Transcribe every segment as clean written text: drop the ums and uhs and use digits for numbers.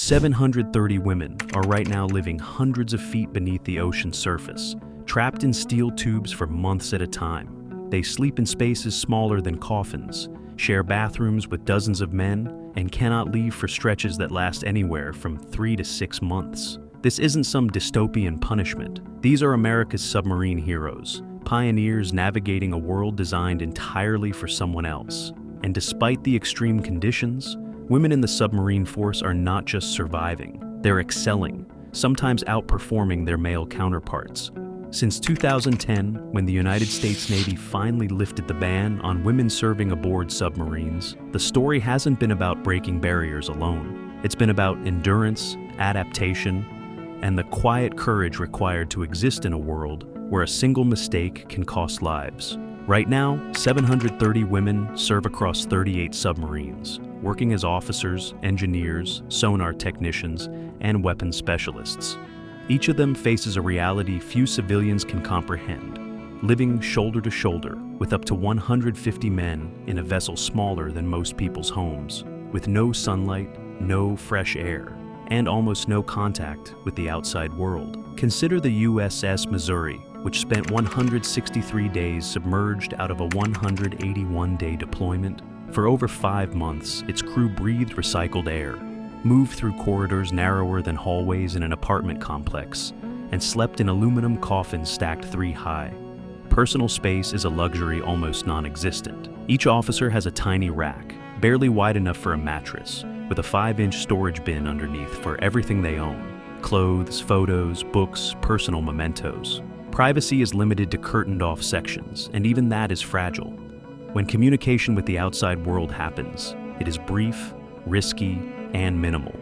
730 women are right now living hundreds of feet beneath the ocean's surface, trapped in steel tubes for months at a time. They sleep in spaces smaller than coffins, share bathrooms with dozens of men, and cannot leave for stretches that last anywhere from 3 to 6 months. This isn't some dystopian punishment. These are America's submarine heroes, pioneers navigating a world designed entirely for someone else. And despite the extreme conditions, women in the submarine force are not just surviving, they're excelling, sometimes outperforming their male counterparts. Since 2010, when the United States Navy finally lifted the ban on women serving aboard submarines, the story hasn't been about breaking barriers alone. It's been about endurance, adaptation, and the quiet courage required to exist in a world where a single mistake can cost lives. Right now, 730 women serve across 38 submarines, working as officers, engineers, sonar technicians, and weapons specialists. Each of them faces a reality few civilians can comprehend, living shoulder to shoulder with up to 150 men in a vessel smaller than most people's homes, with no sunlight, no fresh air, and almost no contact with the outside world. Consider the USS Missouri, which spent 163 days submerged out of a 181-day deployment. For over 5 months, its crew breathed recycled air, moved through corridors narrower than hallways in an apartment complex, and slept in aluminum coffins stacked 3 high. Personal space is a luxury almost non-existent. Each officer has a tiny rack, barely wide enough for a mattress, with a 5-inch storage bin underneath for everything they own: clothes, photos, books, personal mementos. Privacy is limited to curtained-off sections, and even that is fragile. When communication with the outside world happens, it is brief, risky, and minimal.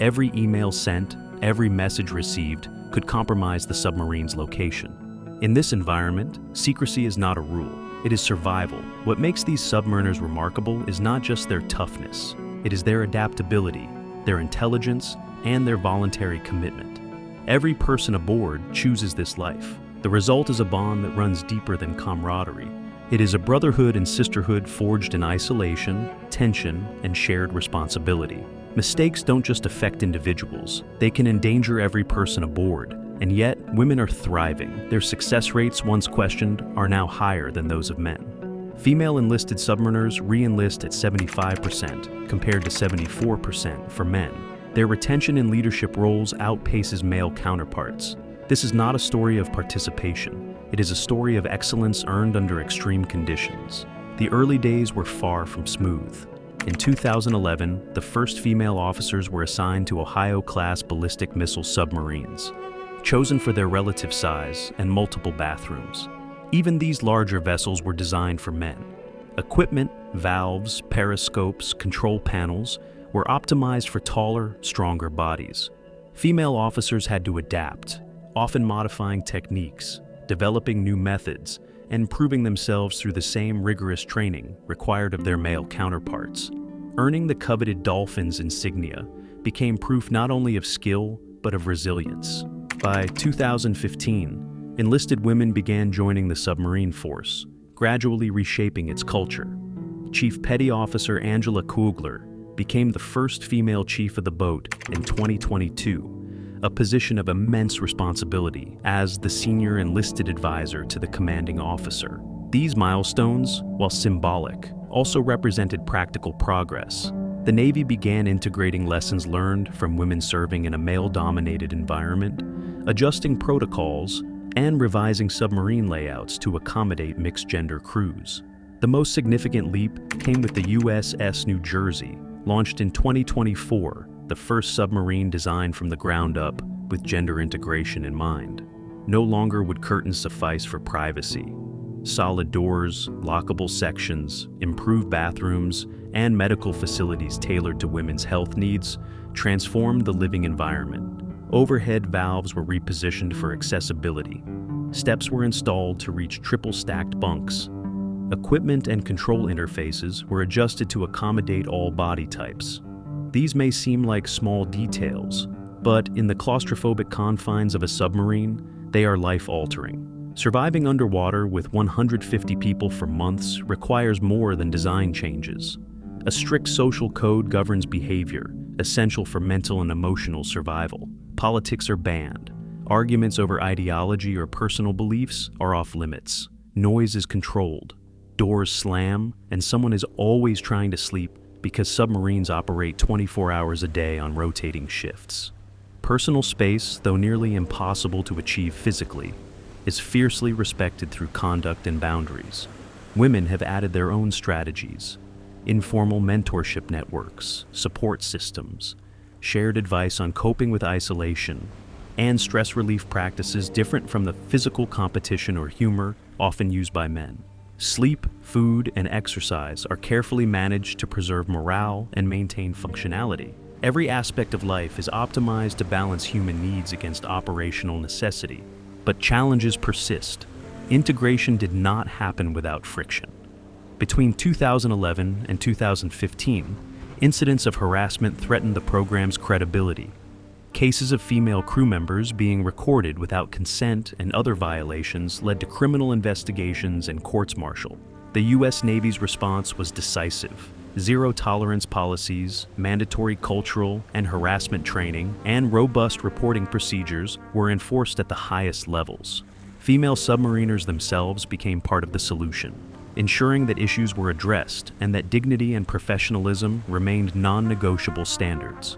Every email sent, every message received could compromise the submarine's location. In this environment, secrecy is not a rule. It is survival. What makes these submariners remarkable is not just their toughness. It is their adaptability, their intelligence, and their voluntary commitment. Every person aboard chooses this life. The result is a bond that runs deeper than camaraderie. It is a brotherhood and sisterhood forged in isolation, tension, and shared responsibility. Mistakes don't just affect individuals, they can endanger every person aboard. And yet, women are thriving. Their success rates, once questioned, are now higher than those of men. Female enlisted submariners re-enlist at 75%, compared to 74% for men. Their retention in leadership roles outpaces male counterparts. This is not a story of participation. It is a story of excellence earned under extreme conditions. The early days were far from smooth. In 2011, the first female officers were assigned to Ohio-class ballistic missile submarines, chosen for their relative size and multiple bathrooms. Even these larger vessels were designed for men. Equipment, valves, periscopes, control panels were optimized for taller, stronger bodies. Female officers had to adapt, often modifying techniques, developing new methods, and proving themselves through the same rigorous training required of their male counterparts. Earning the coveted Dolphins insignia became proof not only of skill, but of resilience. By 2015, enlisted women began joining the submarine force, gradually reshaping its culture. Chief Petty Officer Angela Kugler became the first female chief of the boat in 2022, a position of immense responsibility as the senior enlisted advisor to the commanding officer. These milestones, while symbolic, also represented practical progress. The Navy began integrating lessons learned from women serving in a male-dominated environment, adjusting protocols, and revising submarine layouts to accommodate mixed-gender crews. The most significant leap came with the USS New Jersey, launched in 2024, the first submarine designed from the ground up with gender integration in mind. No longer would curtains suffice for privacy. Solid doors, lockable sections, improved bathrooms, and medical facilities tailored to women's health needs transformed the living environment. Overhead valves were repositioned for accessibility. Steps were installed to reach triple-stacked bunks. Equipment and control interfaces were adjusted to accommodate all body types. These may seem like small details, but in the claustrophobic confines of a submarine, they are life-altering. Surviving underwater with 150 people for months requires more than design changes. A strict social code governs behavior, essential for mental and emotional survival. Politics are banned. Arguments over ideology or personal beliefs are off limits. Noise is controlled. Doors slam, and someone is always trying to sleep because submarines operate 24 hours a day on rotating shifts. Personal space, though nearly impossible to achieve physically, is fiercely respected through conduct and boundaries. Women have added their own strategies: informal mentorship networks, support systems, shared advice on coping with isolation, and stress relief practices different from the physical competition or humor often used by men. Sleep, food, and exercise are carefully managed to preserve morale and maintain functionality. Every aspect of life is optimized to balance human needs against operational necessity. But challenges persist. Integration did not happen without friction. Between 2011 and 2015, incidents of harassment threatened the program's credibility. Cases of female crew members being recorded without consent and other violations led to criminal investigations and courts-martial. The U.S. Navy's response was decisive. Zero-tolerance policies, mandatory cultural and harassment training, and robust reporting procedures were enforced at the highest levels. Female submariners themselves became part of the solution, ensuring that issues were addressed and that dignity and professionalism remained non-negotiable standards.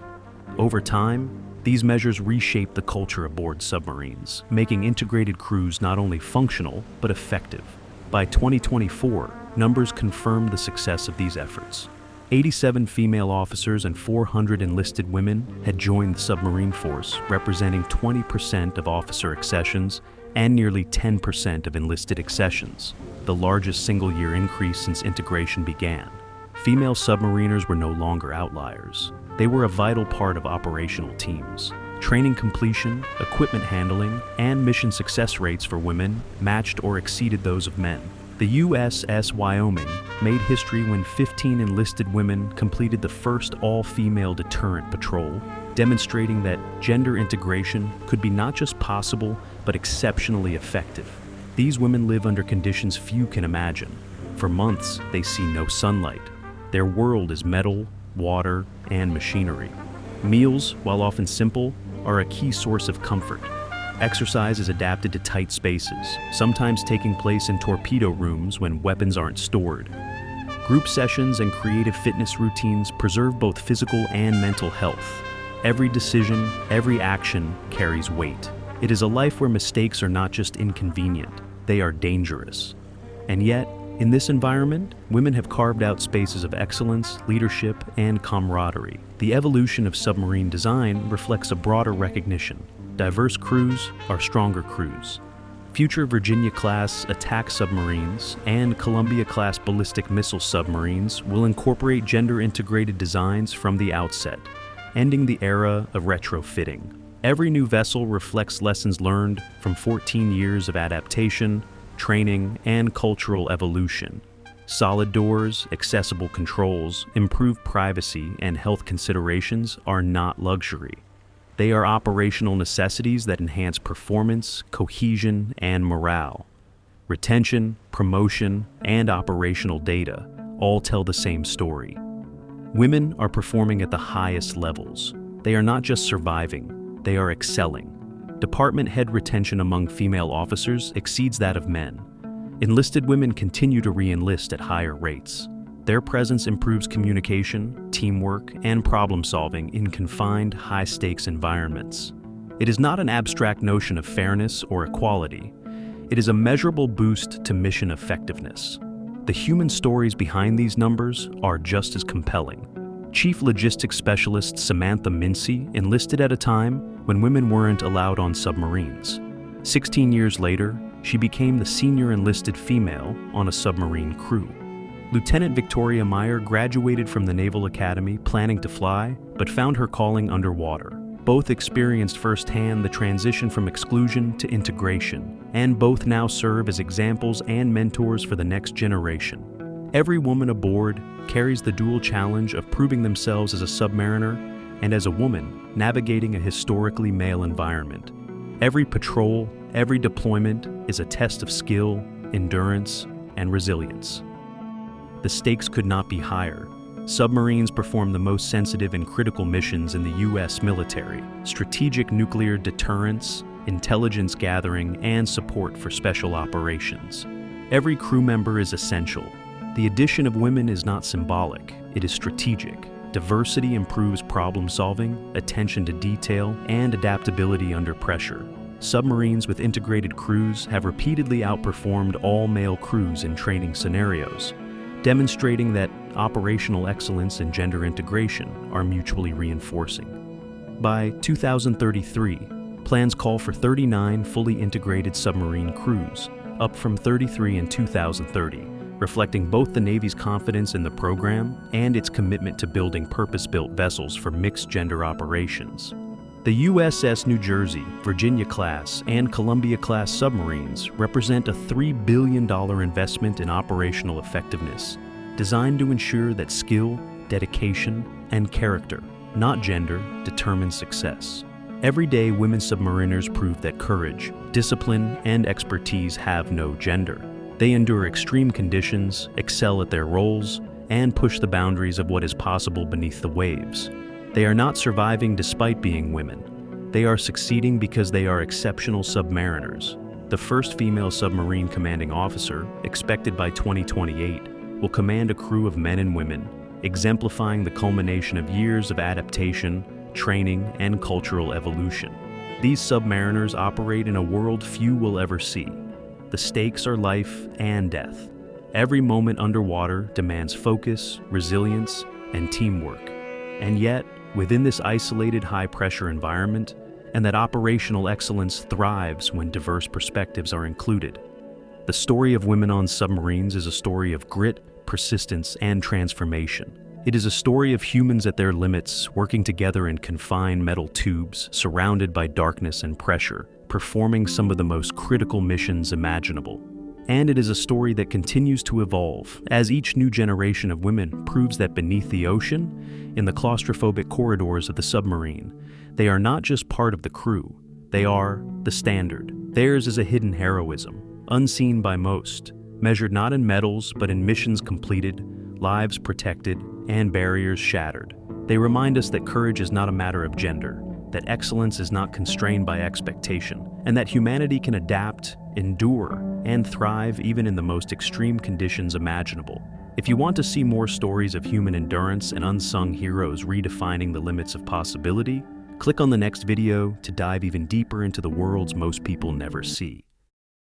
Over time, these measures reshaped the culture aboard submarines, making integrated crews not only functional, but effective. By 2024, numbers confirmed the success of these efforts. 87 female officers and 400 enlisted women had joined the submarine force, representing 20% of officer accessions and nearly 10% of enlisted accessions, the largest single-year increase since integration began. Female submariners were no longer outliers. They were a vital part of operational teams. Training completion, equipment handling, and mission success rates for women matched or exceeded those of men. The USS Wyoming made history when 15 enlisted women completed the first all-female deterrent patrol, demonstrating that gender integration could be not just possible, but exceptionally effective. These women live under conditions few can imagine. For months, they see no sunlight. Their world is metal, water, and machinery. Meals, while often simple, are a key source of comfort. Exercise is adapted to tight spaces, sometimes taking place in torpedo rooms when weapons aren't stored. Group sessions and creative fitness routines preserve both physical and mental health. Every decision, every action carries weight. It is a life where mistakes are not just inconvenient, they are dangerous. And yet, in this environment, women have carved out spaces of excellence, leadership, and camaraderie. The evolution of submarine design reflects a broader recognition. Diverse crews are stronger crews. Future Virginia-class attack submarines and Columbia-class ballistic missile submarines will incorporate gender-integrated designs from the outset, ending the era of retrofitting. Every new vessel reflects lessons learned from 14 years of adaptation, training, and cultural evolution. Solid doors, accessible controls, improved privacy, and health considerations are not luxury. They are operational necessities that enhance performance, cohesion, and morale. Retention, promotion, and operational data all tell the same story. Women are performing at the highest levels. They are not just surviving, they are excelling. Department head retention among female officers exceeds that of men. Enlisted women continue to re-enlist at higher rates. Their presence improves communication, teamwork, and problem-solving in confined, high-stakes environments. It is not an abstract notion of fairness or equality. It is a measurable boost to mission effectiveness. The human stories behind these numbers are just as compelling. Chief Logistics Specialist Samantha Mincy enlisted at a time when women weren't allowed on submarines. 16 years later, she became the senior enlisted female on a submarine crew. Lieutenant Victoria Meyer graduated from the Naval Academy planning to fly, but found her calling underwater. Both experienced firsthand the transition from exclusion to integration, and both now serve as examples and mentors for the next generation. Every woman aboard carries the dual challenge of proving themselves as a submariner and as a woman navigating a historically male environment. Every patrol, every deployment is a test of skill, endurance, and resilience. The stakes could not be higher. Submarines perform the most sensitive and critical missions in the U.S. military: strategic nuclear deterrence, intelligence gathering, and support for special operations. Every crew member is essential. The addition of women is not symbolic, it is strategic. Diversity improves problem-solving, attention to detail, and adaptability under pressure. Submarines with integrated crews have repeatedly outperformed all-male crews in training scenarios, demonstrating that operational excellence and gender integration are mutually reinforcing. By 2033, plans call for 39 fully integrated submarine crews, up from 33 in 2030, reflecting both the Navy's confidence in the program and its commitment to building purpose-built vessels for mixed-gender operations. The USS New Jersey, Virginia-class, and Columbia-class submarines represent a $3 billion investment in operational effectiveness, designed to ensure that skill, dedication, and character, not gender, determine success. Every day, women submariners prove that courage, discipline, and expertise have no gender. They endure extreme conditions, excel at their roles, and push the boundaries of what is possible beneath the waves. They are not surviving despite being women. They are succeeding because they are exceptional submariners. The first female submarine commanding officer, expected by 2028, will command a crew of men and women, exemplifying the culmination of years of adaptation, training, and cultural evolution. These submariners operate in a world few will ever see. The stakes are life and death. Every moment underwater demands focus, resilience, and teamwork. And yet, within this isolated high-pressure environment, and that operational excellence thrives when diverse perspectives are included. The story of women on submarines is a story of grit, persistence, and transformation. It is a story of humans at their limits, working together in confined metal tubes, surrounded by darkness and pressure, performing some of the most critical missions imaginable. And it is a story that continues to evolve, as each new generation of women proves that beneath the ocean, in the claustrophobic corridors of the submarine, they are not just part of the crew, they are the standard. Theirs is a hidden heroism, unseen by most, measured not in medals but in missions completed, lives protected, and barriers shattered. They remind us that courage is not a matter of gender, that excellence is not constrained by expectation, and that humanity can adapt, endure, and thrive even in the most extreme conditions imaginable. If you want to see more stories of human endurance and unsung heroes redefining the limits of possibility, click on the next video to dive even deeper into the worlds most people never see.